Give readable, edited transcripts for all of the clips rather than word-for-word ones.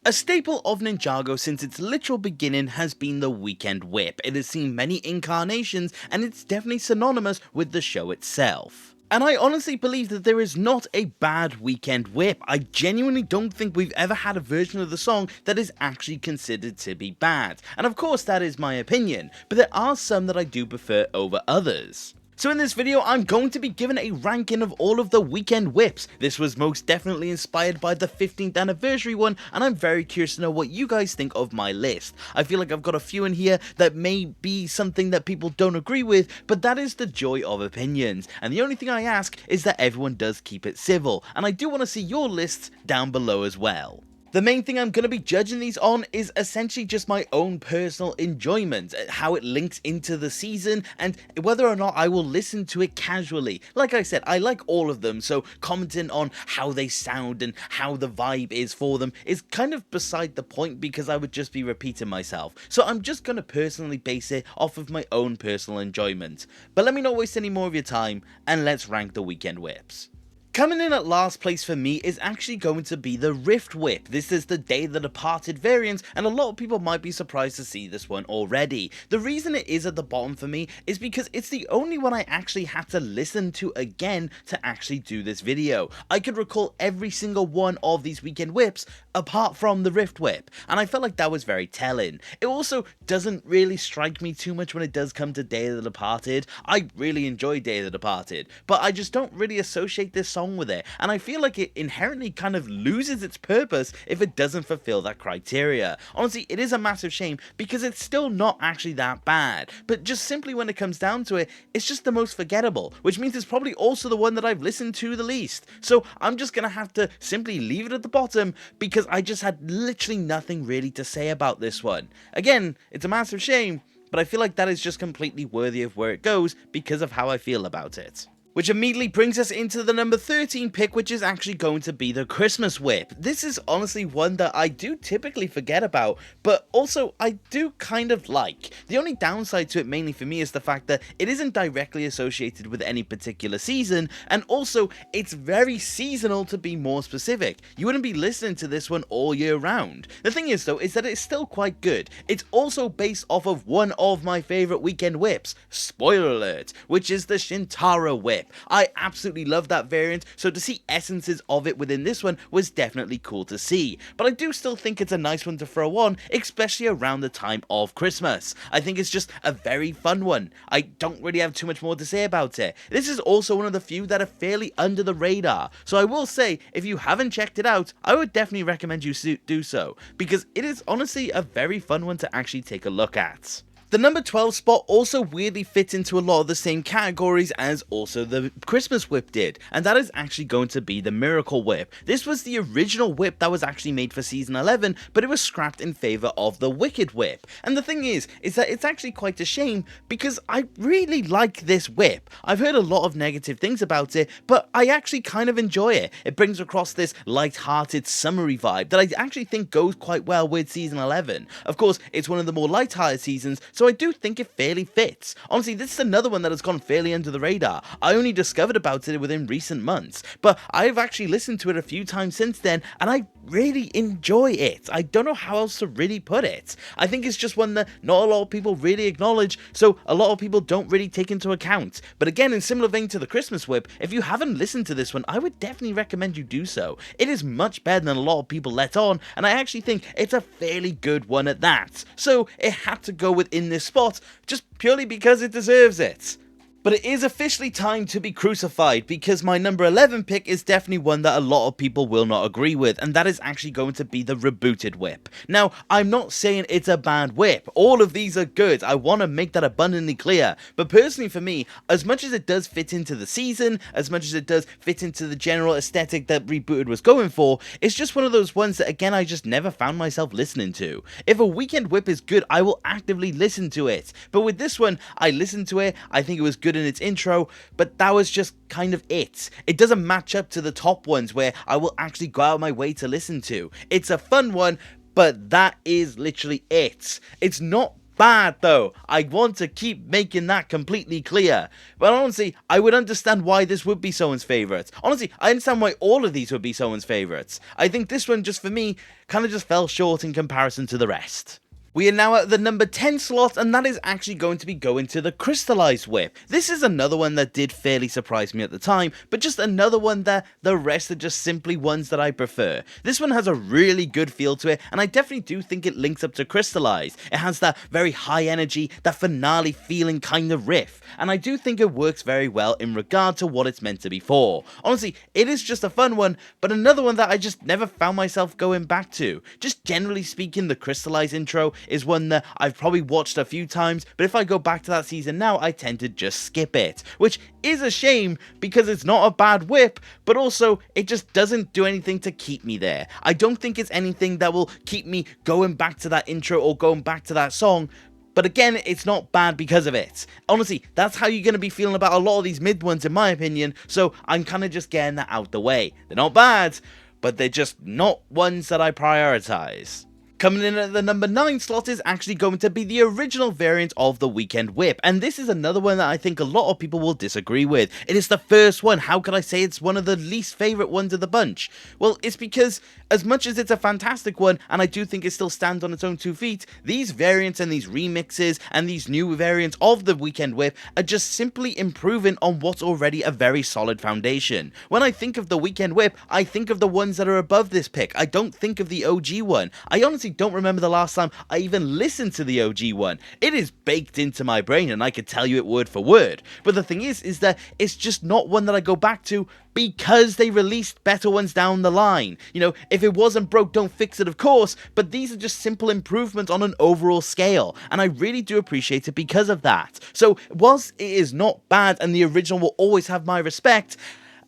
A staple of Ninjago since its literal beginning has been the weekend whip. It has seen many incarnations and it's definitely synonymous with the show itself. And I honestly believe that there is not a bad weekend whip. I genuinely don't think we've ever had a version of the song that is actually considered to be bad. And of course that is my opinion, but there are some that I do prefer over others. So in this video, I'm going to be given a ranking of all of the weekend whips. This was most definitely inspired by the 15th anniversary one, and I'm very curious to know what you guys think of my list. I feel like I've got a few in here that may be something that people don't agree with, but that is the joy of opinions. And the only thing I ask is that everyone does keep it civil, and I do want to see your lists down below as well. The main thing I'm going to be judging these on is essentially just my own personal enjoyment, how it links into the season, and whether or not I will listen to it casually. Like I said, I like all of them, so commenting on how they sound and how the vibe is for them is kind of beside the point because I would just be repeating myself. So I'm just going to personally base it off of my own personal enjoyment. But let me not waste any more of your time, and let's rank the weekend whips. Coming in at last place for me is actually going to be the Rift Whip. This is the Day of the Departed variant, and a lot of people might be surprised to see this one already. The reason it is at the bottom for me is because it's the only one I actually had to listen to again to actually do this video. I could recall every single one of these weekend whips apart from the Rift Whip, and I felt like that was very telling. It also doesn't really strike me too much when it does come to Day of the Departed. I really enjoy Day of the Departed, but I just don't really associate this song with it, and I feel like it inherently kind of loses its purpose if it doesn't fulfill that criteria. Honestly, it is a massive shame because it's still not actually that bad, but just simply when it comes down to it, it's just the most forgettable, which means it's probably also the one that I've listened to the least. So I'm just gonna have to simply leave it at the bottom because I just had literally nothing really to say about this one. Again, it's a massive shame, but I feel like that is just completely worthy of where it goes because of how I feel about it. Which immediately brings us into the number 13 pick, which is actually going to be the Christmas Whip. This is honestly one that I do typically forget about, but also I do kind of like. The only downside to it mainly for me is the fact that it isn't directly associated with any particular season, and also it's very seasonal to be more specific. You wouldn't be listening to this one all year round. The thing is though, is that it's still quite good. It's also based off of one of my favorite weekend whips, spoiler alert, which is the Shintaro Whip. I absolutely love that variant, so to see essences of it within this one was definitely cool to see, but I do still think it's a nice one to throw on, especially around the time of Christmas. I think it's just a very fun one. I don't really have too much more to say about it. This is also one of the few that are fairly under the radar, so I will say, if you haven't checked it out, I would definitely recommend you do so, because it is honestly a very fun one to actually take a look at. The number 12 spot also weirdly fits into a lot of the same categories as also the Christmas Whip did, and that is actually going to be the Miracle Whip. This was the original whip that was actually made for season 11, but it was scrapped in favor of the Wicked Whip. And the thing is that it's actually quite a shame because I really like this whip. I've heard a lot of negative things about it, but I actually kind of enjoy it. It brings across this light-hearted summery vibe that I actually think goes quite well with season 11. Of course, it's one of the more light-hearted seasons, so I do think it fairly fits. Honestly, this is another one that has gone fairly under the radar. I only discovered about it within recent months, but I've actually listened to it a few times since then, and I really enjoy it. I don't know how else to really put it. I think it's just one that not a lot of people really acknowledge, so a lot of people don't really take into account. But again, in similar vein to the Christmas Whip, if you haven't listened to this one, I would definitely recommend you do so. It is much better than a lot of people let on, and I actually think it's a fairly good one at that. So it had to go within this spot, just purely because it deserves it. But it is officially time to be crucified because my number 11 pick is definitely one that a lot of people will not agree with, and that is actually going to be the Rebooted Whip. Now, I'm not saying it's a bad whip. All of these are good. I want to make that abundantly clear. But personally for me, as much as it does fit into the season, as much as it does fit into the general aesthetic that Rebooted was going for, it's just one of those ones that again I just never found myself listening to. If a weekend whip is good, I will actively listen to it. But with this one, I listened to it, I think it was good in its intro, but that was just kind of it. It doesn't match up to the top ones where I will actually go out of my way to listen to. It's a fun one, but that is literally it. It's not bad though. I want to keep making that completely clear. But honestly, I would understand why this would be someone's favourite. Honestly, I understand why all of these would be someone's favourites. I think this one, just for me, kind of just fell short in comparison to the rest. We are now at the number 10 slot, and that is actually going to be going to the Crystallized Whip. This is another one that did fairly surprise me at the time, but just another one that the rest are just simply ones that I prefer. This one has a really good feel to it, and I definitely do think it links up to Crystallized. It has that very high energy, that finale feeling kind of riff, and I do think it works very well in regard to what it's meant to be for. Honestly, it is just a fun one, but another one that I just never found myself going back to. Just generally speaking, the Crystallized intro is one that I've probably watched a few times, but if I go back to that season now, I tend to just skip it, which is a shame because it's not a bad whip, but also it just doesn't do anything to keep me there. I don't think it's anything that will keep me going back to that intro or going back to that song. But again, it's not bad because of it. Honestly, that's how you're going to be feeling about a lot of these mid ones in my opinion, so I'm kind of just getting that out the way. They're not bad, but they're just not ones that I prioritize. Coming in at the number 9 slot is actually going to be the original variant of the Weekend Whip, and this is another one that I think a lot of people will disagree with. It is the first one. How could I say it's one of the least favourite ones of the bunch? Well, it's because as much as it's a fantastic one, and I do think it still stands on its own 2 feet, these variants and these remixes and these new variants of the Weekend Whip are just simply improving on what's already a very solid foundation. When I think of the Weekend Whip, I think of the ones that are above this pick. I don't think of the OG one. I honestly don't remember the last time I even listened to the OG one. It is baked into my brain and I could tell you it word for word. But the thing is that it's just not one that I go back to because they released better ones down the line. You know, if it wasn't broke, don't fix it, of course, but these are just simple improvements on an overall scale, and I really do appreciate it because of that. So, whilst it is not bad and the original will always have my respect,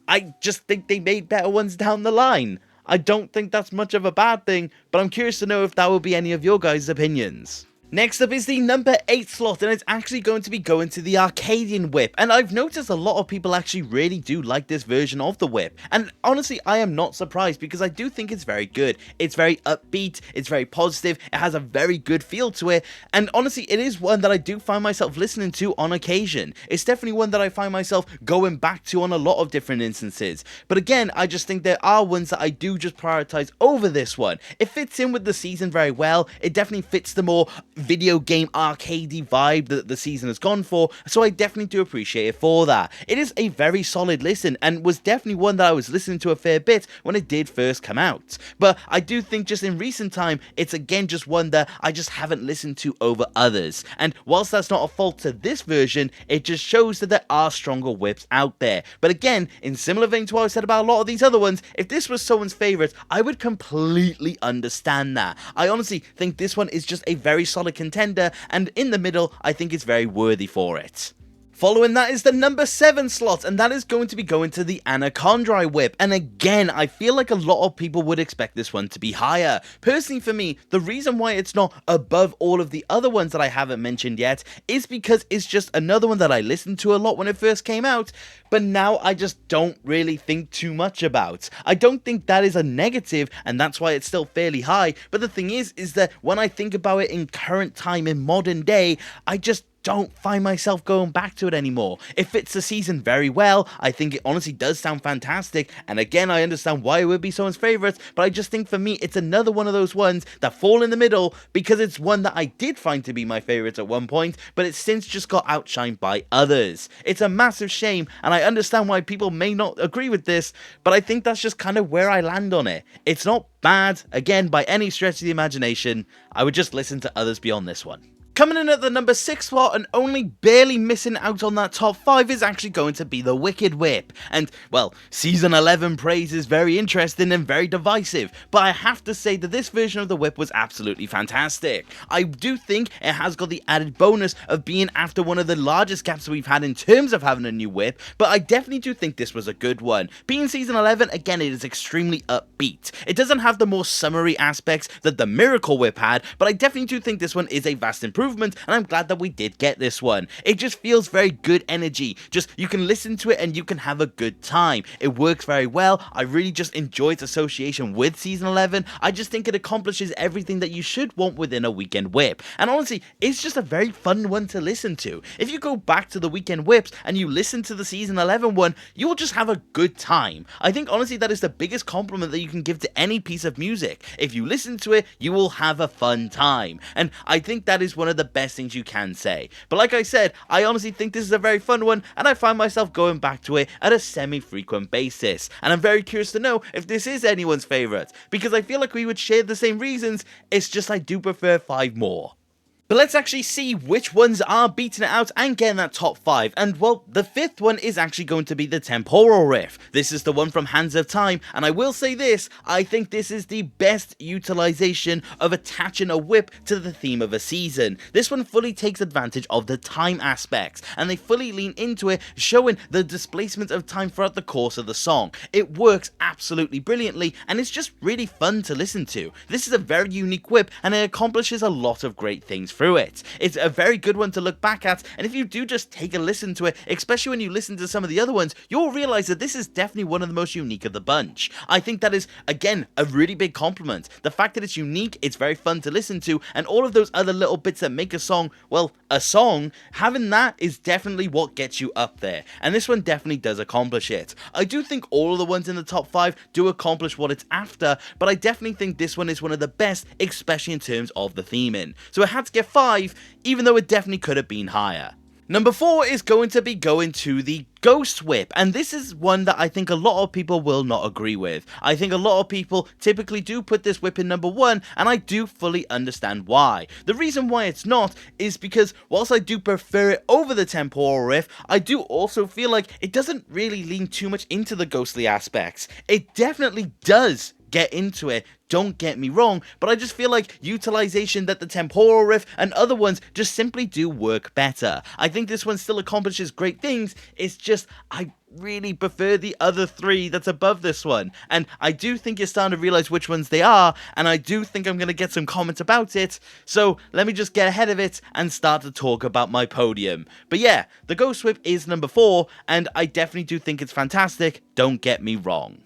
I just think they made better ones down the line. I don't think that's much of a bad thing, but I'm curious to know if that will be any of your guys' opinions. Next up is the number 8 slot, and it's actually going to be going to the Arcadian Whip, and I've noticed a lot of people actually really do like this version of the whip, and honestly I am not surprised because I do think it's very good. It's very upbeat, it's very positive, it has a very good feel to it, and honestly it is one that I do find myself listening to on occasion. It's definitely one that I find myself going back to on a lot of different instances, but again I just think there are ones that I do just prioritize over this one. It fits in with the season very well, it definitely fits the more video game arcadey vibe that the season has gone for, so I definitely do appreciate it for that. It is a very solid listen and was definitely one that I was listening to a fair bit when it did first come out, but I do think just in recent time it's again just one that I just haven't listened to over others, and whilst that's not a fault to this version, it just shows that there are stronger whips out there. But again, in similar vein to what I said about a lot of these other ones, if this was someone's favourite, I would completely understand that. I honestly think this one is just a very solid contender, and in the middle I think it's very worthy for it. Following that is the number 7 slot, and that is going to be going to the Anaconda Whip, and again I feel like a lot of people would expect this one to be higher. Personally for me, the reason why it's not above all of the other ones that I haven't mentioned yet is because it's just another one that I listened to a lot when it first came out, but now I just don't really think too much about. I don't think that is a negative, and that's why it's still fairly high, but the thing is that when I think about it in current time, in modern day, I just don't find myself going back to it anymore. It fits the season very well. I think it honestly does sound fantastic, and again I understand why it would be someone's favourite, but I just think for me it's another one of those ones that fall in the middle because it's one that I did find to be my favourite at one point, but it's since just got outshined by others. It's a massive shame, and I understand why people may not agree with this, but I think that's just kind of where I land on it. It's not bad, again, by any stretch of the imagination. I would just listen to others beyond this one. Coming in at the number 6 spot and only barely missing out on that top 5 is actually going to be the Wicked Whip. And, well, Season 11 praise is very interesting and very divisive, but I have to say that this version of the whip was absolutely fantastic. I do think it has got the added bonus of being after one of the largest gaps we've had in terms of having a new whip, but I definitely do think this was a good one. Being Season 11, again, it is extremely upbeat. It doesn't have the more summery aspects that the Miracle Whip had, but I definitely do think this one is a vast improvement improvement, and I'm glad that we did get this one. It just feels very good energy, just you can listen to it and you can have a good time. It works very well. I really just enjoy its association with Season 11. I just think it accomplishes everything that you should want within a Weekend Whip, and honestly, it's just a very fun one to listen to. If you go back to the Weekend Whips and you listen to the Season 11 one, you will just have a good time. I think honestly that is the biggest compliment that you can give to any piece of music. If you listen to it, you will have a fun time, and I think that is one of the best things you can say. But like I said, I honestly think this is a very fun one, and I find myself going back to it at a semi-frequent basis, and I'm very curious to know if this is anyone's favourite, because I feel like we would share the same reasons. It's just I do prefer 5 more. But let's actually see which ones are beating it out and getting that top 5. And well, the 5th one is actually going to be the temporal riff. This is the one from Hands of Time, and I will say this, I think this is the best utilization of attaching a whip to the theme of a season. This one fully takes advantage of the time aspects, and they fully lean into it, showing the displacement of time throughout the course of the song. It works absolutely brilliantly, and it's just really fun to listen to. This is a very unique whip, and it accomplishes a lot of great things through it. It's a very good one to look back at, and if you do just take a listen to it, especially when you listen to some of the other ones, you'll realize that this is definitely one of the most unique of the bunch. I think that is, again, a really big compliment. The fact that it's unique, it's very fun to listen to, and all of those other little bits that make a song, well, a song, having that is definitely what gets you up there, and this one definitely does accomplish it. I do think all of the ones in the top 5 do accomplish what it's after, but I definitely think this one is one of the best, especially in terms of the theming. So it had to get 5, even though it definitely could have been higher. Number 4 is going to be going to the Ghost Whip, and this is one that I think a lot of people will not agree with. I think a lot of people typically do put this whip in number 1, and I do fully understand why. The reason why it's not is because whilst I do prefer it over the temporal riff, I do also feel like it doesn't really lean too much into the ghostly aspects. It definitely does get into it, don't get me wrong, but I just feel like utilization that the temporal riff and other ones just simply do work better. I think this one still accomplishes great things, it's just I really prefer the other 3 that's above this one, and I do think you're starting to realize which ones they are, and I do think I'm going to get some comments about it, so let me just get ahead of it and start to talk about my podium. But yeah, the Ghost Whip is number 4, and I definitely do think it's fantastic, don't get me wrong.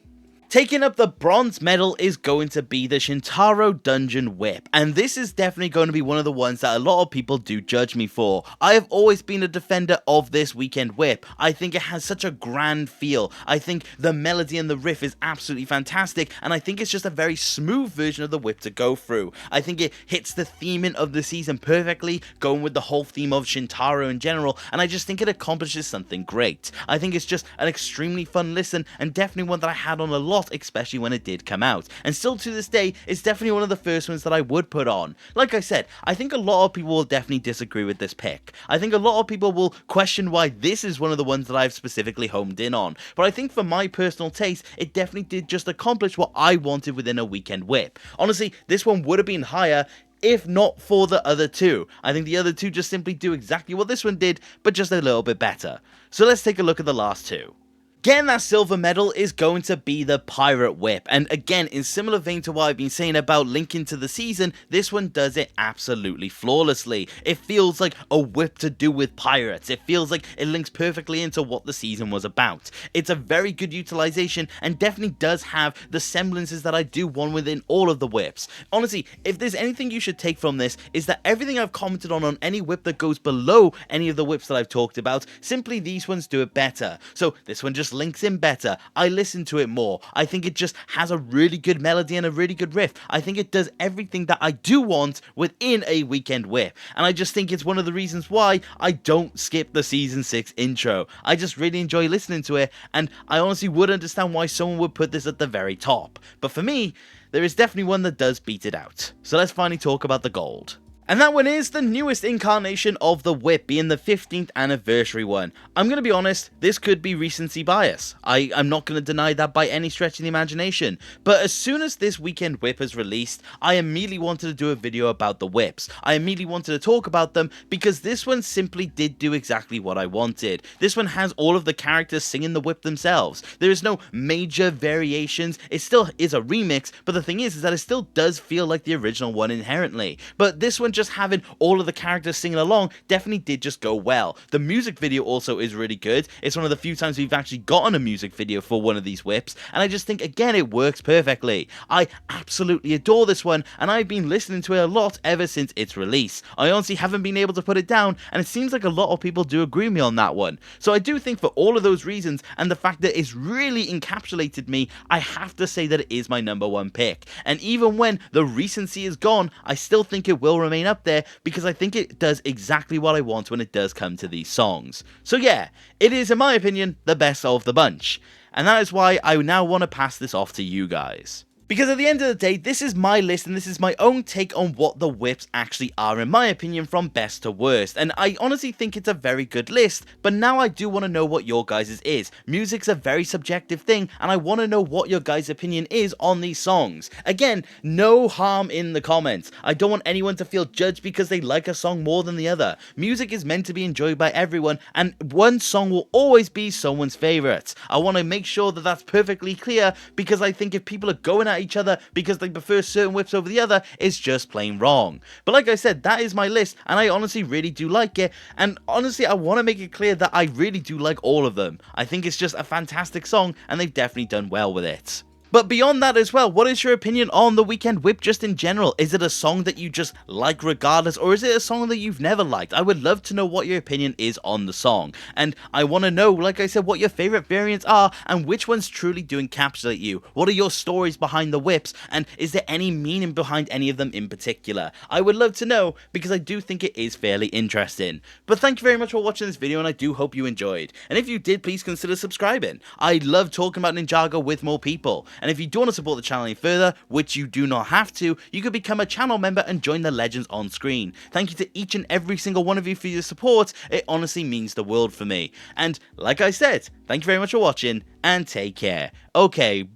Taking up the bronze medal is going to be the Shintaro Dungeon Whip, and this is definitely going to be one of the ones that a lot of people do judge me for. I have always been a defender of this Weekend Whip. I think it has such a grand feel. I think the melody and the riff is absolutely fantastic, and I think it's just a very smooth version of the whip to go through. I think it hits the theming of the season perfectly, going with the whole theme of Shintaro in general, and I just think it accomplishes something great. I think it's just an extremely fun listen, and definitely one that I had on a lot, especially when it did come out, and still to this day it's definitely one of the first ones that I would put on. Like I said, I think a lot of people will definitely disagree with this pick. I think a lot of people will question why this is one of the ones that I've specifically homed in on, but I think for my personal taste it definitely did just accomplish what I wanted within a Weekend Whip. Honestly, this one would have been higher if not for the other 2. I think the other 2 just simply do exactly what this one did, but just a little bit better. So let's take a look at the last 2. Getting that silver medal is going to be the Pirate Whip, and again, in similar vein to what I've been saying about linking to the season, this one does it absolutely flawlessly. It feels like a whip to do with pirates. It feels like it links perfectly into what the season was about. It's a very good utilization and definitely does have the semblances that I do want within all of the whips. Honestly, if there's anything you should take from this, is that everything I've commented on any whip that goes below any of the whips that I've talked about, simply these ones do it better. So this one just links in better. I listen to it more. I think it just has a really good melody and a really good riff. I think it does everything that I do want within a Weekend Whip, and I just think it's one of the reasons why I don't skip the season 6 intro. I just really enjoy listening to it, and I honestly would understand why someone would put this at the very top. But for me, there is definitely one that does beat it out. So let's finally talk about the gold. And that one is the newest incarnation of the whip, being the 15th anniversary one. I'm going to be honest, this could be recency bias. I'm not going to deny that by any stretch of the imagination. But as soon as this Weekend Whip is released, I immediately wanted to do a video about the whips. I immediately wanted to talk about them because this one simply did do exactly what I wanted. This one has all of the characters singing the whip themselves. There is no major variations. It still is a remix, but the thing is that it still does feel like the original one inherently. But this one just having all of the characters singing along definitely did just go well. The music video also is really good. It's one of the few times we've actually gotten a music video for one of these whips, and I just think again it works perfectly. I absolutely adore this one, and I've been listening to it a lot ever since its release. I honestly haven't been able to put it down, and it seems like a lot of people do agree with me on that one. So I do think for all of those reasons, and the fact that it's really encapsulated me, I have to say that it is my number one pick. And even when the recency is gone, I still think it will remain up there, because I think it does exactly what I want when it does come to these songs. So yeah, it is in my opinion the best of the bunch. And that is why I now want to pass this off to you guys. Because at the end of the day, this is my list and this is my own take on what the whips actually are in my opinion from best to worst, and I honestly think it's a very good list, but now I do want to know what your guys' is. Music's a very subjective thing, and I want to know what your guys' opinion is on these songs. Again, no harm in the comments. I don't want anyone to feel judged because they like a song more than the other. Music is meant to be enjoyed by everyone, and one song will always be someone's favourite. I want to make sure that that's perfectly clear, because I think if people are going at each other because they prefer certain whips over the other, it's just plain wrong. But like I said, that is my list, and I honestly really do like it, and honestly I want to make it clear that I really do like all of them. I think it's just a fantastic song, and they've definitely done well with it. But beyond that as well, what is your opinion on the Weekend Whip just in general? Is it a song that you just like regardless, or is it a song that you've never liked? I would love to know what your opinion is on the song. And I want to know, like I said, what your favourite variants are, and which ones truly do encapsulate you. What are your stories behind the whips, and is there any meaning behind any of them in particular? I would love to know, because I do think it is fairly interesting. But thank you very much for watching this video, and I do hope you enjoyed. And if you did, please consider subscribing. I love talking about Ninjago with more people. And if you do want to support the channel any further, which you do not have to, you could become a channel member and join the legends on screen. Thank you to each and every single one of you for your support. It honestly means the world for me. And like I said, thank you very much for watching, and take care. Okay,